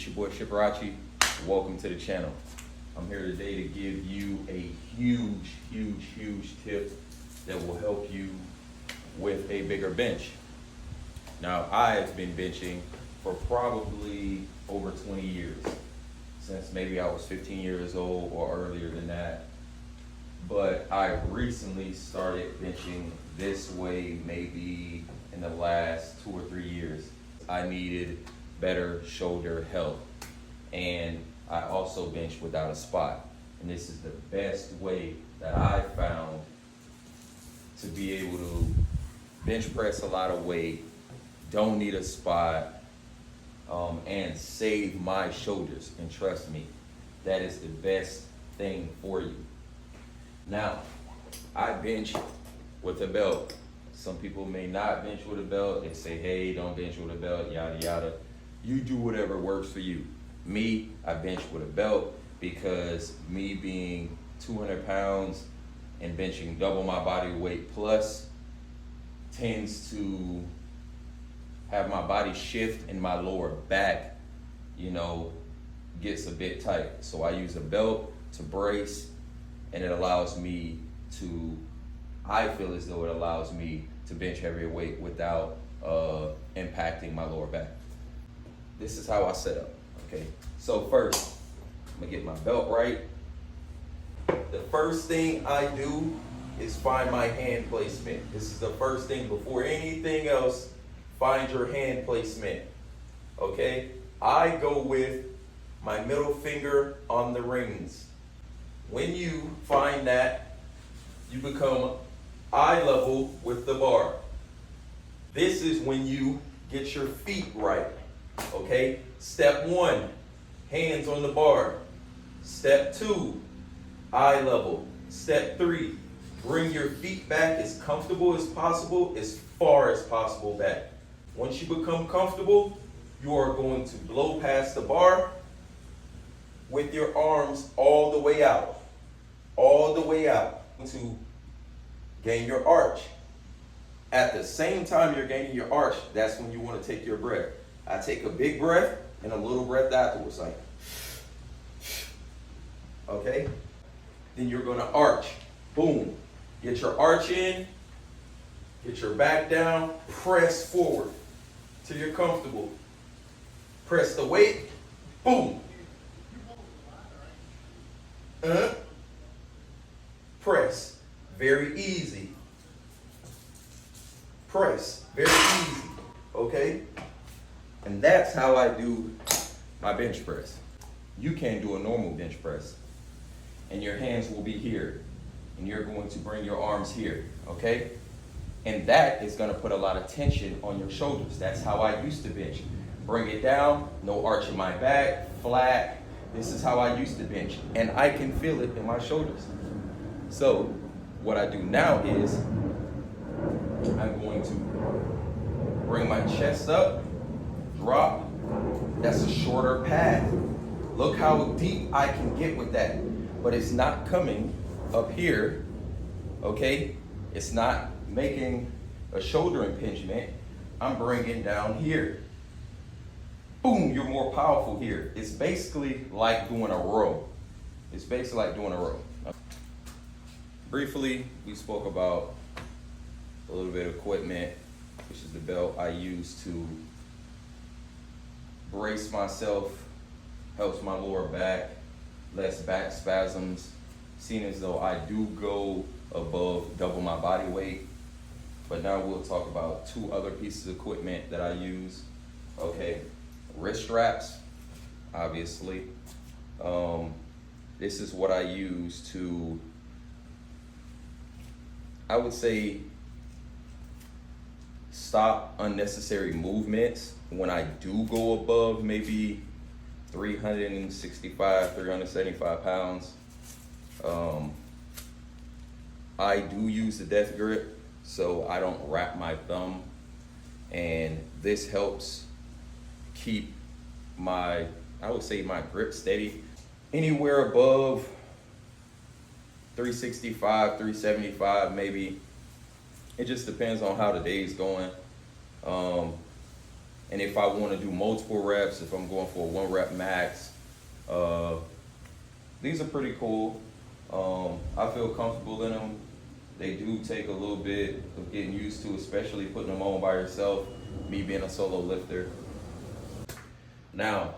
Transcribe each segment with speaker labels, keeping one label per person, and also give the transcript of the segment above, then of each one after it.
Speaker 1: It's your boy Shiparachi. Welcome to the channel. I'm here today to give you a huge tip that will help you with a bigger bench. Now, I've been benching for probably over 20 years, since maybe I was 15 years old or earlier than that. But I recently started benching this way maybe in the last 2 or 3 years. I needed better shoulder health, and I also bench without a spot. And this is the best way that I found to be able to bench press a lot of weight, don't need a spot, and save my shoulders. And trust me, that is the best thing for you. Now, I bench with a belt. Some people may not bench with a belt. They say, hey, don't bench with a belt, yada yada. You do whatever works for you. Me, I bench with a belt because me being 200 pounds and benching double my body weight plus tends to have my body shift and my lower back, gets a bit tight. So I use a belt to brace, and it allows me to, I feel as though it allows me to bench heavier weight without impacting my lower back. This is how I set up, okay? So first, I'm gonna get my belt right. The first thing I do is find my hand placement. This is the first thing. Before anything else, find your hand placement, okay? I go with my middle finger on the rings. When you find that, you become eye level with the bar. This is when you get your feet right, okay? Step 1, hands on the bar. Step 2, eye level. Step 3, bring your feet back as comfortable as possible, as far as possible back. Once you become comfortable, you are going to blow past the bar with your arms all the way out to gain your arch. At the same time you're gaining your arch, that's when you want to take your breath. I take a big breath and a little breath afterwards, like, okay? Then you're going to arch. Boom. Get your arch in, get your back down, press forward till you're comfortable. Press the weight, boom. Press, very easy. Press, very easy, okay? And that's how I do my bench press. You can do a normal bench press, and your hands will be here, and you're going to bring your arms here, okay? And that is gonna put a lot of tension on your shoulders. That's how I used to bench. Bring it down, no arch in my back, flat. This is how I used to bench, and I can feel it in my shoulders. So what I do now is I'm going to bring my chest up, drop. That's a shorter path. Look how deep I can get with that. But it's not coming up here, okay? It's not making a shoulder impingement. I'm bringing down here. Boom, you're more powerful here. It's basically like doing a row. It's basically like doing a row. Briefly, we spoke about a little bit of equipment, which is the belt I use to brace myself, helps my lower back, less back spasms, seeing as though I do go above double my body weight. But now we'll talk about 2 other pieces of equipment that I use. Okay, wrist straps, obviously. This is what I use to, I would say, stop unnecessary movements when I do go above maybe 365, 375 pounds. I do use the death grip, so I don't wrap my thumb, and this helps keep my, I would say, my grip steady. Anywhere above 365, 375 maybe. It just depends on how the day's going. And if I want to do multiple reps, if I'm going for a 1 rep max, these are pretty cool. I feel comfortable in them. They do take a little bit of getting used to, especially putting them on by yourself, me being a solo lifter. Now,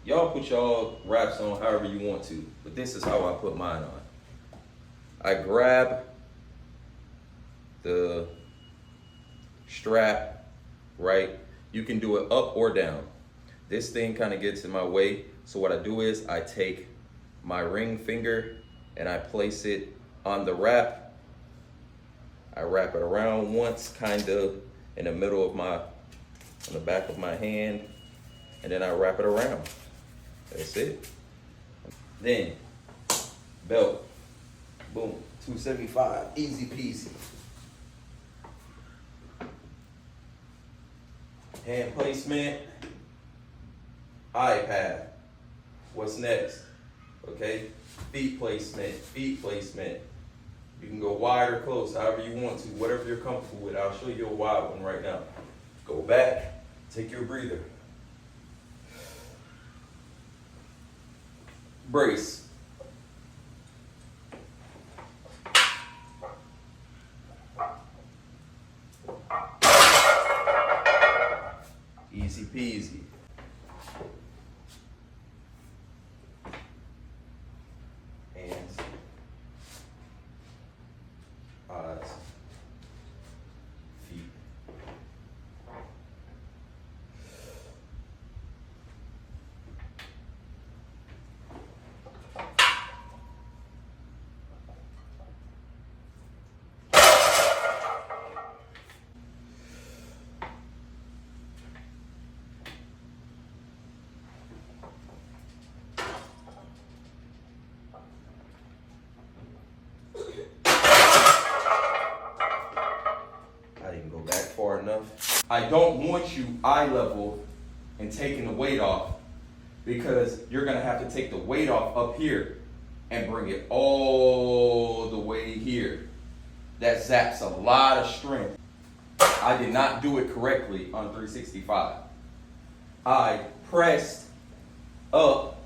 Speaker 1: y'all put y'all wraps on however you want to, but this is how I put mine on. I grab the strap, right? You can do it up or down. This thing kind of gets in my way, so what I do is I take my ring finger and I place it on the wrap. I wrap it around once, kind of in the middle of on the back of my hand, and then I wrap it around. That's it. Then, belt, boom, 275, easy peasy. Hand placement, iPad. What's next? Okay, feet placement, feet placement. You can go wide or close, however you want to, whatever you're comfortable with. I'll show you a wide one right now. Go back, take your breather. Brace. Easy peasy. Hands, eyes, feet. Far enough. I don't want you eye level and taking the weight off, because you're gonna have to take the weight off up here and bring it all the way here. That zaps a lot of strength. I did not do it correctly on 365. I pressed up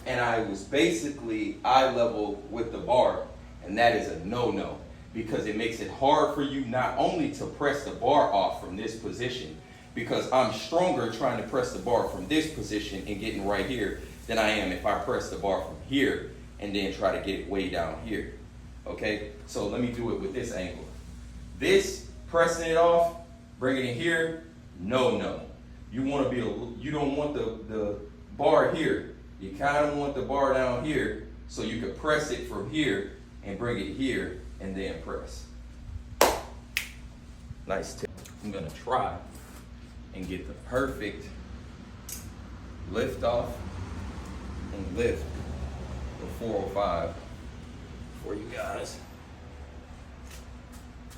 Speaker 1: and I was basically eye level with the bar, and that is a no-no. Because it makes it hard for you not only to press the bar off from this position, because I'm stronger trying to press the bar from this position and getting right here than I am if I press the bar from here and then try to get it way down here. Okay, so let me do it with this angle. This, pressing it off, bringing it here, no. You want to you don't want the bar here. You kind of want the bar down here so you can press it from here and bring it here and then press. Nice tip. I'm gonna try and get the perfect lift off and lift the 405 for you guys.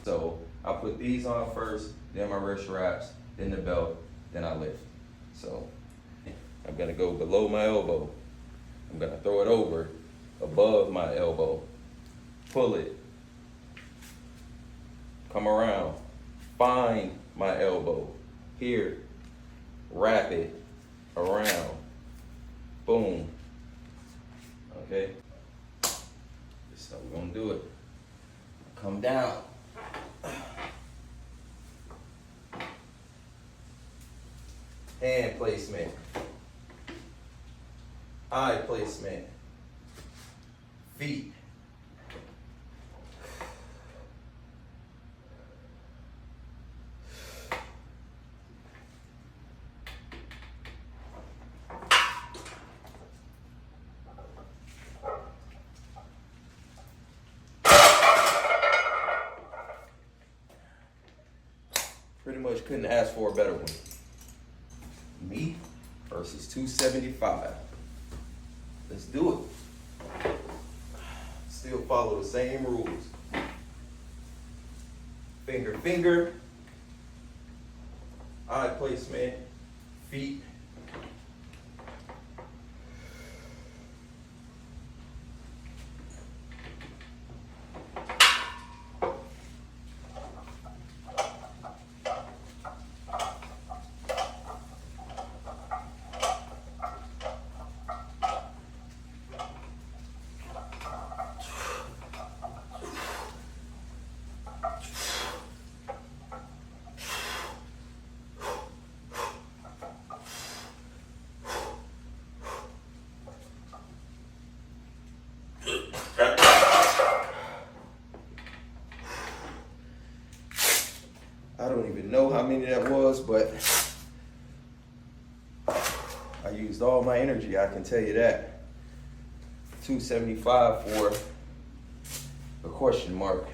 Speaker 1: So I put these on first, then my wrist wraps, then the belt, then I lift. So I'm gonna go below my elbow. I'm gonna throw it over above my elbow, pull it, come around, find my elbow, here, wrap it around, boom, okay? This is how we're gonna do it. Come down. Hand placement, eye placement, feet. Pretty much couldn't ask for a better one. Me versus 275. Let's do it. Still follow the same rules. Finger, eye placement, feet. many that was, but I used all my energy, I can tell you that. 275 for a question mark.